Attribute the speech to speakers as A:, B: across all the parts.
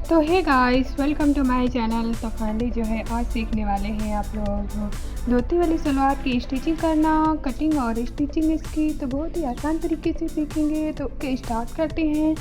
A: तो hey guys, welcome to my channel. तो finally जो है आज सीखने वाले हैं आप लोग धोती वाली सलवार की स्टिचिंग करना, कटिंग और स्टिचिंग इसकी। तो बहुत ही आसान तरीके से सीखेंगे। तो ओके, स्टार्ट करते हैं।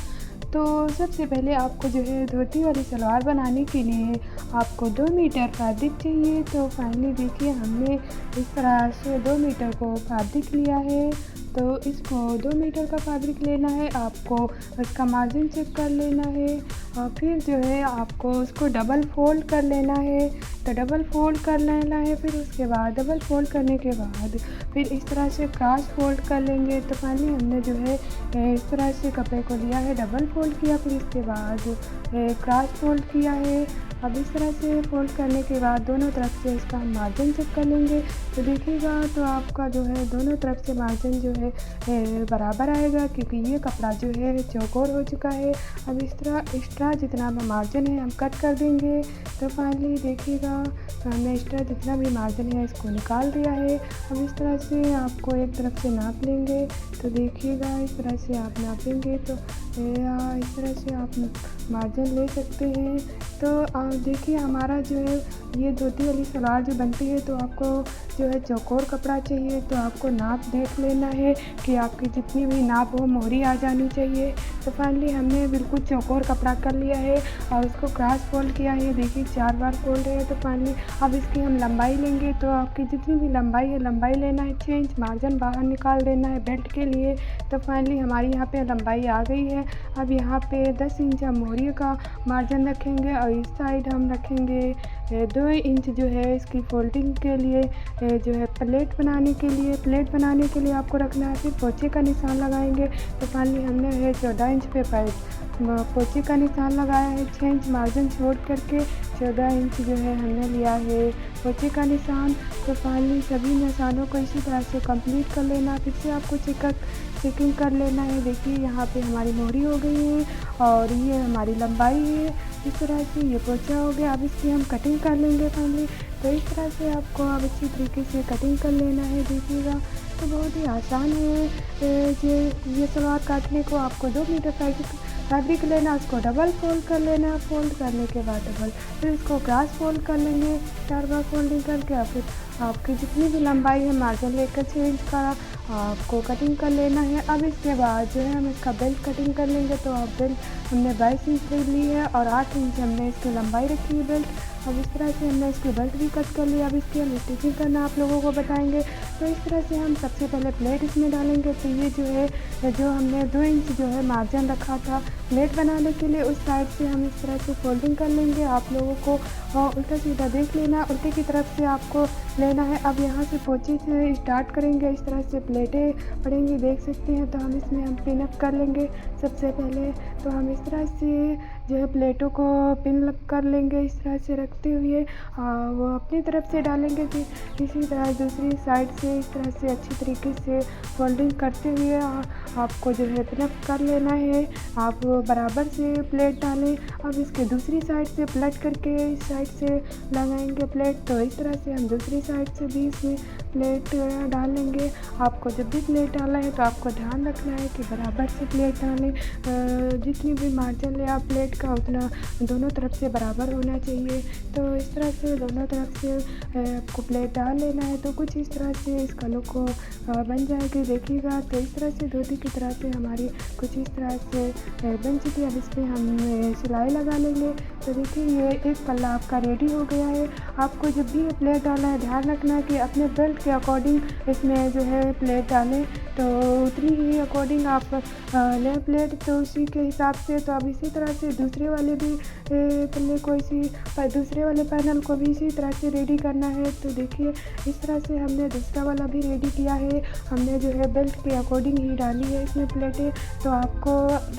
A: तो सबसे पहले आपको जो है धोती वाली सलवार बनाने के लिए आपको 2 मीटर फैब्रिक चाहिए। तो फाइनली देखिए हमने इस तरह से 2 मीटर को फैब्रिक लिया है। तो इसको 2 मीटर का फैब्रिक लेना है, आपको उसका मार्जिन चेक कर लेना है और फिर जो है आपको उसको डबल फोल्ड कर लेना है। तो डबल फोल्ड कर लेना है, फिर उसके बाद डबल फोल्ड करने के बाद फिर इस तरह से क्रॉस फोल्ड कर लेंगे। तो फाइनली हमने जो है इस तरह से कपड़े को लिया है, डबल फोल्ड किया, फिर इसके बाद क्रॉस फोल्ड किया है। अब इस तरह से फोल्ड करने के बाद दोनों तरफ से इसका हम मार्जिन चेक कर लेंगे। तो देखिएगा तो आपका जो है दोनों तरफ से मार्जिन जो है बराबर आएगा, क्योंकि ये कपड़ा जो है चौकोर हो चुका है। अब इस तरह एक्स्ट्रा जितना भी मार्जिन है हम कट कर देंगे। तो फाइनली देखिएगा हमने एक्स्ट्रा जितना भी मार्जिन है इसको निकाल दिया है। अब इस तरह से आपको एक तरफ से नाप लेंगे। तो देखिएगा इस तरह से आप नापेंगे तो इस तरह से आप मार्जिन ले सकते हैं। तो देखिए हमारा जो है ये धोती वाली सलवार जो बनती है, तो आपको जो है चौकोर कपड़ा चाहिए। तो आपको नाप देख लेना है कि आपकी जितनी भी नाप हो मोहरी आ जानी चाहिए। तो फाइनली हमने बिल्कुल चौकोर कपड़ा कर लिया है और उसको क्रॉस फोल्ड किया है। देखिए 4 बार फोल्ड है। तो फाइनली अब इसकी हम लंबाई लेंगे। तो आपकी जितनी भी लंबाई है लंबाई लेना है, 6 इंच मार्जिन बाहर निकाल देना है बेल्ट के लिए। तो फाइनली हमारी यहाँ पे लंबाई आ गई है। अब यहाँ पे 10 इंच हम मोहरी का मार्जिन रखेंगे और इस साइड हम रखेंगे 2 इंच जो है इसकी फोल्डिंग के लिए, जो है प्लेट बनाने के लिए आपको रखना है। फिर पोंचे का निशान लगाएंगे। तो फाइनली हमने है 14 इंच पे पोंचे का निशान लगाया है। 6 इंच मार्जिन छोड़ करके 14 इंच जो है हमने लिया है पोंचे का निशान। तो फाइनली सभी निशानों को इसी तरह से कंप्लीट कर लेना। फिर से आपको चेकिंग कर लेना है। देखिए यहाँ पे हमारी मोहरी हो गई है और ये हमारी लंबाई है। इस तरह से ये पोंचा हो गया। अब इसकी हम कटिंग कर लेंगे फाइनली। तो इस तरह से आपको अब अच्छी तरीके से कटिंग कर लेना है। देखिएगा तो बहुत ही आसान है। ये सलवार काटने को आपको 2 मीटर फैब्रिक लेना, उसको डबल फोल्ड कर लेना, फोल्ड करने के बाद डबल फिर इसको क्रॉस फोल्ड कर लेंगे 4 बार फोल्डिंग करके। और फिर आपकी जितनी भी लंबाई है मार्जिन लेकर 6 इंच का आपको कटिंग कर लेना है। अब इसके बाद जो है हम इसका बेल्ट कटिंग कर लेंगे। तो अब बेल्ट हमने 22 इंच ली है और 8 इंच हमने इसकी लंबाई रखी है बेल्ट। अब इस तरह से हमने इसकी बेल्ट भी कट कर लिया। अब इसकी हम स्टिचिंग करना आप लोगों को बताएंगे। तो इस तरह से हम सबसे पहले प्लेट इसमें डालेंगे। तो ये जो है जो हमने 2 इंच जो है मार्जिन रखा था प्लेट बनाने के लिए, उस साइड से हम इस तरह से फोल्डिंग कर लेंगे। आप लोगों को उल्टा सीधा देख लेना, उल्टे की तरफ से आपको लेना है। अब यहाँ से पोंचे से स्टार्ट करेंगे। इस तरह से प्लेटें पड़ेंगी, देख सकते हैं। तो हम इसमें हम पिन अप कर लेंगे सबसे पहले। तो हम इस तरह से जो है प्लेटों को पिन कर लेंगे इस तरह से रखते हुए, वो अपनी तरफ से डालेंगे। फिर इसी तरह दूसरी साइड से इस तरह से अच्छी तरीके से फोल्डिंग करते हुए आपको जो है पिन अप कर लेना है। आप बराबर से प्लेट डालें। अब इसके दूसरी साइड से पलट करके इस साइड से लगाएंगे प्लेट। तो इस तरह से हम दूसरी साइड से भी इसमें प्लेट डालेंगे। आपको जब भी प्लेट डालना है तो आपको ध्यान रखना है कि बराबर से प्लेट डालें। जितनी भी मार्जिन ले आप प्लेट का उतना दोनों तरफ से बराबर होना चाहिए। तो इस तरह से दोनों तरफ से आपको प्लेट डाल लेना है। तो कुछ इस तरह से इसका लुक बन जाएगी। देखिएगा तो इस तरह से धोती की तरह से हमारी कुछ इस तरह से बन चुकी है। अब इस पर हम सिलाई लगा लेंगे। तो देखिए ये एक पल्ला आपका रेडी हो गया है। आपको जब भी ये प्लेट डालना है ध्यान रखना है कि अपने बेल्ट के अकॉर्डिंग इसमें जो है प्लेट डालें। तो उतनी ही अकॉर्डिंग आप लें प्लेट, तो उसी के हिसाब से। तो अब इसी तरह से दूसरे वाले भी पल्ले को दूसरे वाले पैनल को भी इसी तरह से रेडी करना है। तो देखिए इस तरह से हमने दूसरा वाला भी रेडी किया है। हमने जो है बेल्ट के अकॉर्डिंग ही डाली है इसमें प्लेटें। तो आपको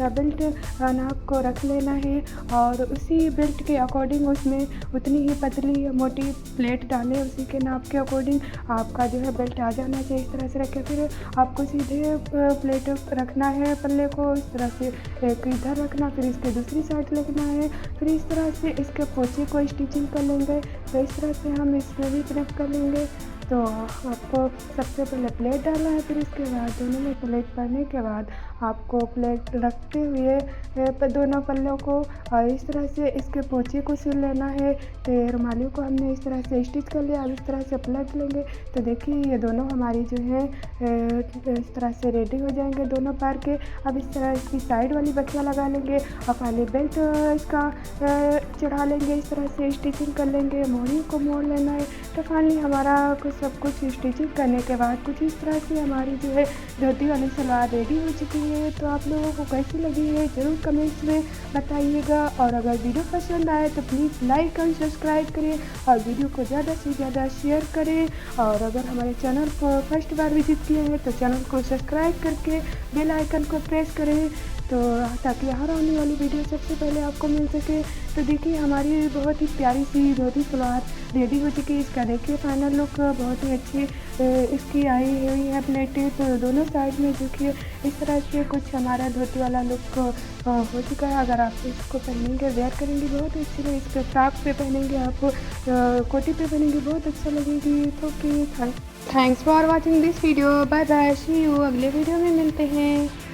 A: बेल्ट नाप को रख लेना है और उसी बेल्ट के अकॉर्डिंग उसमें उतनी ही पतली मोटी प्लेट डालें। उसी के नाप के अकॉर्डिंग आपका जो है बेल्ट आ जाना चाहिए। इस तरह से रखें। फिर आपको सीधे प्लेट रखना है पल्ले को, इस तरह से एक इधर रखना, फिर इसके दूसरी साइड लगना है। फिर इस तरह से इसके पोंचे को स्टिचिंग कर लेंगे। तो इस तरह से हम इसमें भी पिन अप कर लेंगे। तो आपको सबसे पहले प्लेट डालना है, फिर इसके बाद दोनों में प्लेट भरने के बाद आपको प्लेट रखते हुए दोनों पल्लों को इस तरह से इसके पोंचे को सिल लेना है। तो रुमालियों को हमने इस तरह से स्टिच कर लिया। अब इस तरह से पलट लेंगे तो देखिए ये दोनों हमारी जो है इस तरह से रेडी हो जाएंगे दोनों पैर के। अब इस तरह इसकी साइड वाली बखिया लगा लेंगे और पहले बेल्ट इसका चढ़ा लेंगे, इस तरह से स्टिचिंग कर लेंगे, मोड़ी को मोड़ लेना है। तो फाइनली हमारा सब कुछ स्टिचिंग करने के बाद कुछ इस तरह से हमारी जो है धोती वाली सलवार रेडी हो चुकी है। तो आप लोगों को कैसी लगी है ज़रूर कमेंट्स में बताइएगा, और अगर वीडियो पसंद आए तो प्लीज़ लाइक एंड सब्सक्राइब करें और वीडियो को ज़्यादा से ज़्यादा शेयर करें। और अगर हमारे चैनल को फर्स्ट बार विजिट किए हैं तो चैनल को सब्सक्राइब करके बेल आइकन को प्रेस करें, तो ताकि हर आने वाली वीडियो सबसे पहले आपको मिल सके। तो देखिए हमारी बहुत ही प्यारी सी धोती सलवार रेडी हो चुकी है। इसका देखिए फाइनल लुक बहुत ही अच्छी इसकी आई हुई है प्लेटें। तो दोनों साइड में देखिए इस तरह से कुछ हमारा धोती वाला लुक हो चुका है। अगर आप इसको पहनेंगे वेयर करेंगे बहुत ही अच्छी लगेगी, इसके फ्रॉक पे पहनेंगे आप, कोटी पे पहनेंगे बहुत अच्छा लगेगी। तो okay, thanks for watching this video, bye bye, see you, अगले वीडियो में मिलते हैं।